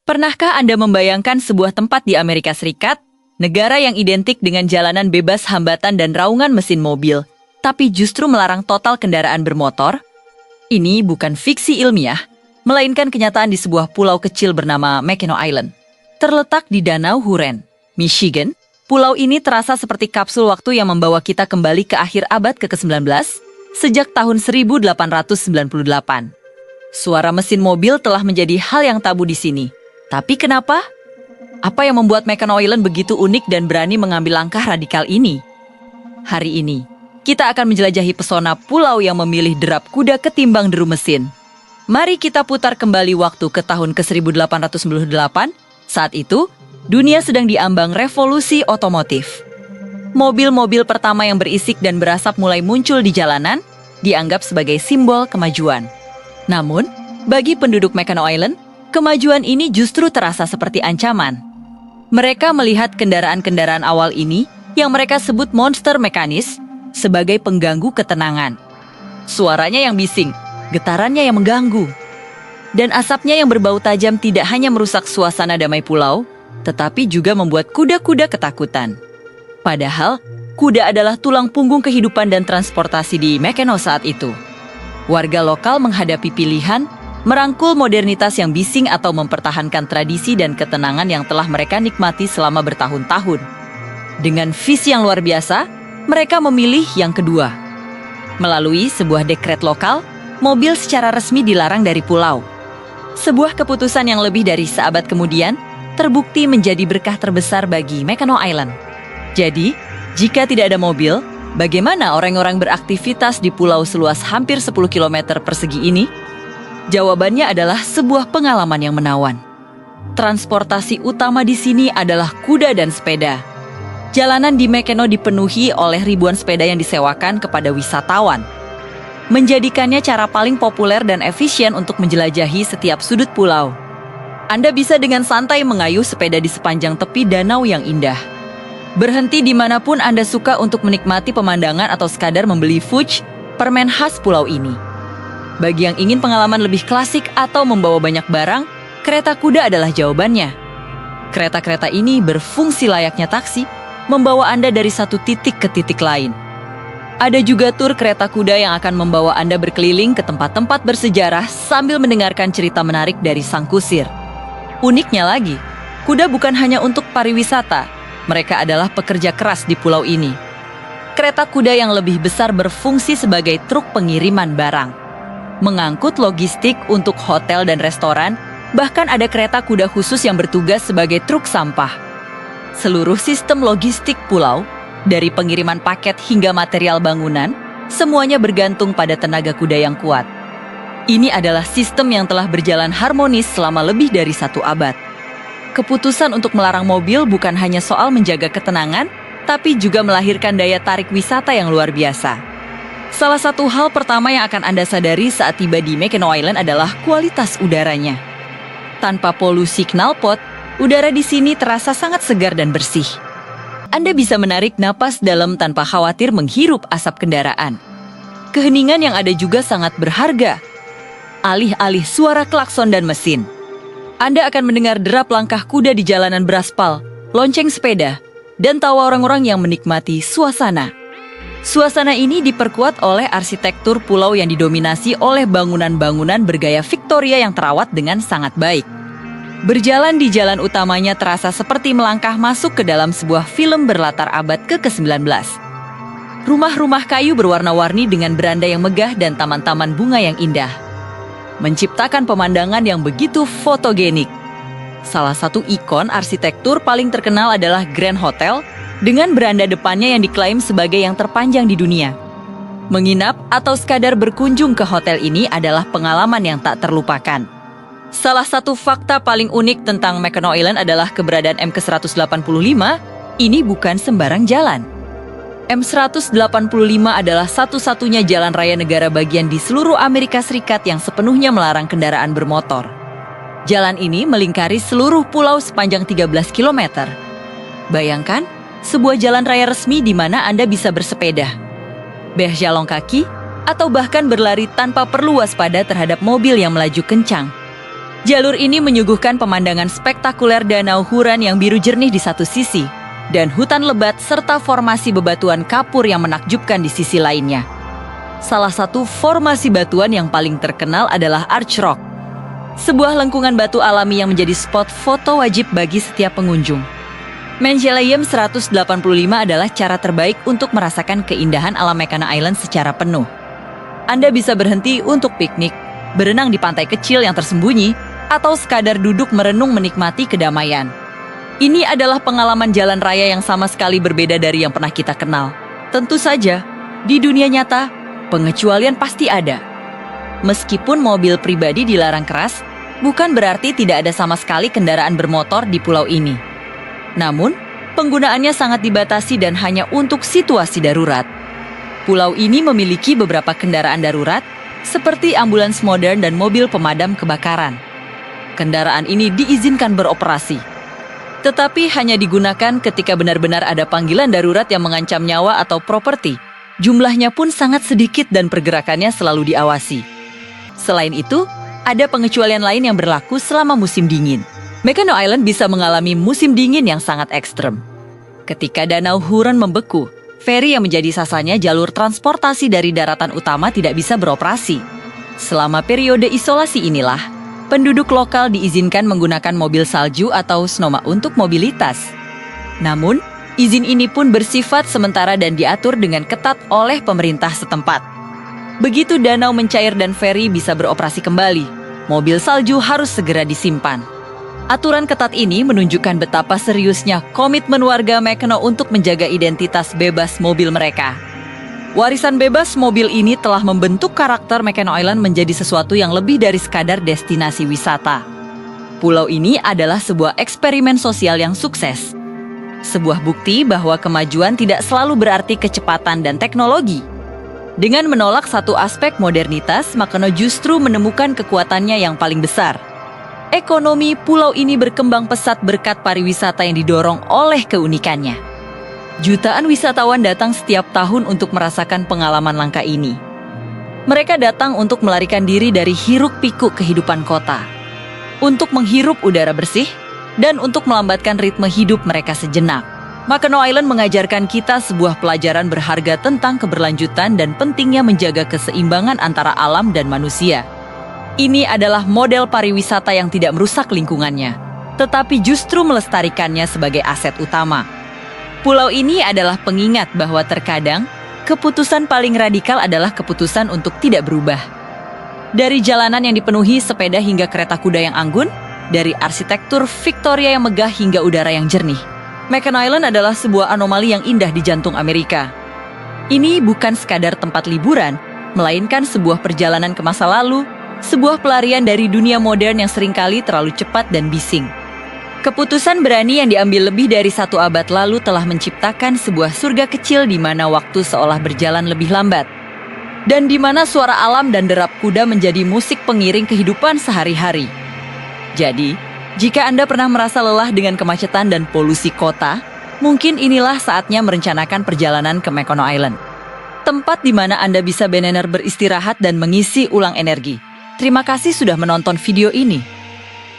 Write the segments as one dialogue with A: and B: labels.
A: Pernahkah Anda membayangkan sebuah tempat di Amerika Serikat, negara yang identik dengan jalanan bebas hambatan dan raungan mesin mobil, tapi justru melarang total kendaraan bermotor? Ini bukan fiksi ilmiah, melainkan kenyataan di sebuah pulau kecil bernama Mackinac Island. Terletak di Danau Huron, Michigan, pulau ini terasa seperti kapsul waktu yang membawa kita kembali ke akhir abad ke-19, sejak tahun 1898. Suara mesin mobil telah menjadi hal yang tabu di sini. Tapi kenapa? Apa yang membuat Mackinac Island begitu unik dan berani mengambil langkah radikal ini? Hari ini, kita akan menjelajahi pesona pulau yang memilih derap kuda ketimbang deru mesin. Mari kita putar kembali waktu ke tahun ke-1898. Saat itu, dunia sedang diambang revolusi otomotif. Mobil-mobil pertama yang berisik dan berasap mulai muncul di jalanan, dianggap sebagai simbol kemajuan. Namun, bagi penduduk Mackinac Island, kemajuan ini justru terasa seperti ancaman. Mereka melihat kendaraan-kendaraan awal ini, yang mereka sebut monster mekanis, sebagai pengganggu ketenangan. Suaranya yang bising, getarannya yang mengganggu. Dan asapnya yang berbau tajam tidak hanya merusak suasana damai pulau, tetapi juga membuat kuda-kuda ketakutan. Padahal, kuda adalah tulang punggung kehidupan dan transportasi di Mackinac saat itu. Warga lokal menghadapi pilihan merangkul modernitas yang bising atau mempertahankan tradisi dan ketenangan yang telah mereka nikmati selama bertahun-tahun. Dengan visi yang luar biasa, mereka memilih yang kedua. Melalui sebuah dekret lokal, mobil secara resmi dilarang dari pulau. Sebuah keputusan yang lebih dari seabad kemudian terbukti menjadi berkah terbesar bagi Mackinac Island. Jadi, jika tidak ada mobil, bagaimana orang-orang beraktivitas di pulau seluas hampir 10 km persegi ini? Jawabannya adalah sebuah pengalaman yang menawan. Transportasi utama di sini adalah kuda dan sepeda. Jalanan di Mackinac dipenuhi oleh ribuan sepeda yang disewakan kepada wisatawan, menjadikannya cara paling populer dan efisien untuk menjelajahi setiap sudut pulau. Anda bisa dengan santai mengayuh sepeda di sepanjang tepi danau yang indah. Berhenti dimanapun Anda suka untuk menikmati pemandangan atau sekadar membeli fudge, permen khas pulau ini. Bagi yang ingin pengalaman lebih klasik atau membawa banyak barang, kereta kuda adalah jawabannya. Kereta-kereta ini berfungsi layaknya taksi, membawa Anda dari satu titik ke titik lain. Ada juga tur kereta kuda yang akan membawa Anda berkeliling ke tempat-tempat bersejarah sambil mendengarkan cerita menarik dari sang kusir. Uniknya lagi, kuda bukan hanya untuk pariwisata, mereka adalah pekerja keras di pulau ini. Kereta kuda yang lebih besar berfungsi sebagai truk pengiriman barang, mengangkut logistik untuk hotel dan restoran, bahkan ada kereta kuda khusus yang bertugas sebagai truk sampah. Seluruh sistem logistik pulau, dari pengiriman paket hingga material bangunan, semuanya bergantung pada tenaga kuda yang kuat. Ini adalah sistem yang telah berjalan harmonis selama lebih dari 1 abad. Keputusan untuk melarang mobil bukan hanya soal menjaga ketenangan, tapi juga melahirkan daya tarik wisata yang luar biasa. Salah satu hal pertama yang akan Anda sadari saat tiba di Mackinac Island adalah kualitas udaranya. Tanpa polusi knalpot, udara di sini terasa sangat segar dan bersih. Anda bisa menarik napas dalam tanpa khawatir menghirup asap kendaraan. Keheningan yang ada juga sangat berharga. Alih-alih suara klakson dan mesin, Anda akan mendengar derap langkah kuda di jalanan beraspal, lonceng sepeda, dan tawa orang-orang yang menikmati suasana. Suasana ini diperkuat oleh arsitektur pulau yang didominasi oleh bangunan-bangunan bergaya Victoria yang terawat dengan sangat baik. Berjalan di jalan utamanya terasa seperti melangkah masuk ke dalam sebuah film berlatar abad ke-19. Rumah-rumah kayu berwarna-warni dengan beranda yang megah dan taman-taman bunga yang indah, menciptakan pemandangan yang begitu fotogenik. Salah satu ikon arsitektur paling terkenal adalah Grand Hotel, dengan beranda depannya yang diklaim sebagai yang terpanjang di dunia. Menginap atau sekadar berkunjung ke hotel ini adalah pengalaman yang tak terlupakan. Salah satu fakta paling unik tentang Mackinac Island adalah keberadaan MK-185, ini bukan sembarang jalan. M185 adalah satu-satunya jalan raya negara bagian di seluruh Amerika Serikat yang sepenuhnya melarang kendaraan bermotor. Jalan ini melingkari seluruh pulau sepanjang 13 km. Bayangkan, sebuah jalan raya resmi di mana Anda bisa bersepeda, berjalan kaki, atau bahkan berlari tanpa perlu waspada terhadap mobil yang melaju kencang. Jalur ini menyuguhkan pemandangan spektakuler Danau Huron yang biru jernih di satu sisi, dan hutan lebat serta formasi bebatuan kapur yang menakjubkan di sisi lainnya. Salah satu formasi batuan yang paling terkenal adalah Arch Rock, sebuah lengkungan batu alami yang menjadi spot foto wajib bagi setiap pengunjung. Menjeleyem 185 adalah cara terbaik untuk merasakan keindahan alam Mackinac Island secara penuh. Anda bisa berhenti untuk piknik, berenang di pantai kecil yang tersembunyi, atau sekadar duduk merenung menikmati kedamaian. Ini adalah pengalaman jalan raya yang sama sekali berbeda dari yang pernah kita kenal. Tentu saja, di dunia nyata, pengecualian pasti ada. Meskipun mobil pribadi dilarang keras, bukan berarti tidak ada sama sekali kendaraan bermotor di pulau ini. Namun, penggunaannya sangat dibatasi dan hanya untuk situasi darurat. Pulau ini memiliki beberapa kendaraan darurat, seperti ambulans modern dan mobil pemadam kebakaran. Kendaraan ini diizinkan beroperasi, tetapi hanya digunakan ketika benar-benar ada panggilan darurat yang mengancam nyawa atau properti. Jumlahnya pun sangat sedikit dan pergerakannya selalu diawasi. Selain itu, ada pengecualian lain yang berlaku selama musim dingin. Mackinac Island bisa mengalami musim dingin yang sangat ekstrem. Ketika Danau Huron membeku, feri yang menjadi sasanya jalur transportasi dari daratan utama tidak bisa beroperasi. Selama periode isolasi inilah, penduduk lokal diizinkan menggunakan mobil salju atau snowmobile untuk mobilitas. Namun, izin ini pun bersifat sementara dan diatur dengan ketat oleh pemerintah setempat. Begitu danau mencair dan feri bisa beroperasi kembali, mobil salju harus segera disimpan. Aturan ketat ini menunjukkan betapa seriusnya komitmen warga Mackinac untuk menjaga identitas bebas mobil mereka. Warisan bebas mobil ini telah membentuk karakter Mackinac Island menjadi sesuatu yang lebih dari sekadar destinasi wisata. Pulau ini adalah sebuah eksperimen sosial yang sukses. Sebuah bukti bahwa kemajuan tidak selalu berarti kecepatan dan teknologi. Dengan menolak satu aspek modernitas, Mackinac justru menemukan kekuatannya yang paling besar. Ekonomi pulau ini berkembang pesat berkat pariwisata yang didorong oleh keunikannya. Jutaan wisatawan datang setiap tahun untuk merasakan pengalaman langka ini. Mereka datang untuk melarikan diri dari hiruk-pikuk kehidupan kota, untuk menghirup udara bersih, dan untuk melambatkan ritme hidup mereka sejenak. Mackinac Island mengajarkan kita sebuah pelajaran berharga tentang keberlanjutan dan pentingnya menjaga keseimbangan antara alam dan manusia. Ini adalah model pariwisata yang tidak merusak lingkungannya, tetapi justru melestarikannya sebagai aset utama. Pulau ini adalah pengingat bahwa terkadang keputusan paling radikal adalah keputusan untuk tidak berubah. Dari jalanan yang dipenuhi sepeda hingga kereta kuda yang anggun, dari arsitektur Victoria yang megah hingga udara yang jernih, Mackinac Island adalah sebuah anomali yang indah di jantung Amerika. Ini bukan sekadar tempat liburan, melainkan sebuah perjalanan ke masa lalu, sebuah pelarian dari dunia modern yang seringkali terlalu cepat dan bising. Keputusan berani yang diambil lebih dari 1 abad lalu telah menciptakan sebuah surga kecil di mana waktu seolah berjalan lebih lambat, dan di mana suara alam dan derap kuda menjadi musik pengiring kehidupan sehari-hari. Jadi, jika Anda pernah merasa lelah dengan kemacetan dan polusi kota, mungkin inilah saatnya merencanakan perjalanan ke Mackinac Island. Tempat di mana Anda bisa benar-benar beristirahat dan mengisi ulang energi. Terima kasih sudah menonton video ini.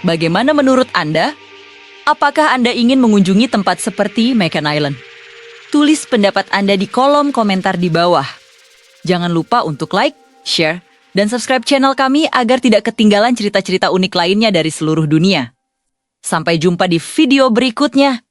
A: Bagaimana menurut Anda? Apakah Anda ingin mengunjungi tempat seperti Mackinac Island? Tulis pendapat Anda di kolom komentar di bawah. Jangan lupa untuk like, share, dan subscribe channel kami agar tidak ketinggalan cerita-cerita unik lainnya dari seluruh dunia. Sampai jumpa di video berikutnya.